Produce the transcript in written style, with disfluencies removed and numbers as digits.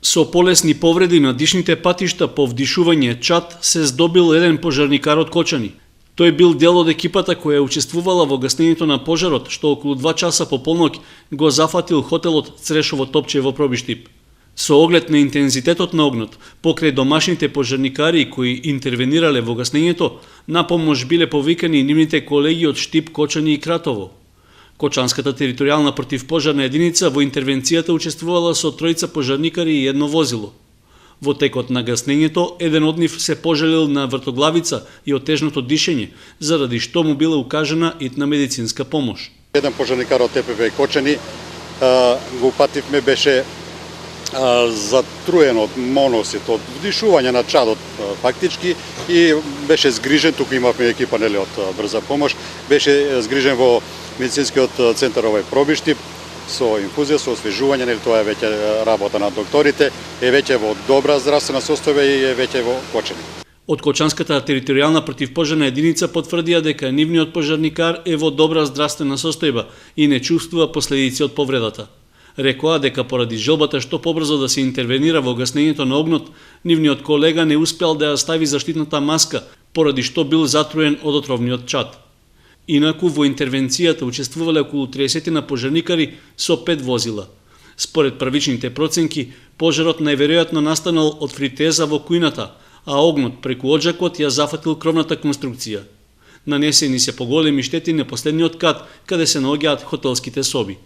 Со полесни повреди на дишните патишта по вдишување чад се здобил еден пожарникар од Кочани. Тој бил дел од екипата која учествувала во гаснењето на пожарот, што околу 2 часа по полноќ го зафатил хотелот Црешово Топче во Пробиштип. Со оглед на интензитетот на огнот, покрај домашните пожарникари кои интервенирале во гаснењето, на помош биле повикани нивните колеги од Штип, Кочани и Кратово. Кочанската територијална противпожарна единица во интервенцијата учествувала со 3 пожарникари и едно возило. Во текот на гаснењето, еден од нив се пожалил на вртоглавица и отежното дишење, заради што му била укажана итна медицинска помош. Еден пожарникар од ТПВ Кочани го пативме, беше затруен од моносит, од вдишување на чадот фактички, и беше згрижен. Туку имавме екипа од брза помош, беше згрижен во медицинскиот центар Пробиштип со инфузија, со освежување, тоа е веќе работа на докторите, е веќе во добра здравствена состојба и е веќе во Кочани. Од Кочанската територијална противпожарна единица потврдија дека нивниот пожарникар е во добра здравствена состојба и не чувствува последици од повредата. Рекоа дека поради желбата што побрзо да се интервенира во гаснењето на огнот, нивниот колега не успеал да ја стави заштитната маска, поради што бил затруен од отровниот чад. Инаку во интервенцијата учествувале околу 30 на пожарникари со 5 возила. Според првичните проценки, пожарот најверојатно настанал од фритеза во кујната, а огнот преку оджакот ја зафатил кровната конструкција. Нанесени се поголеми штети на последниот кат, каде се наоѓаат хотелските соби.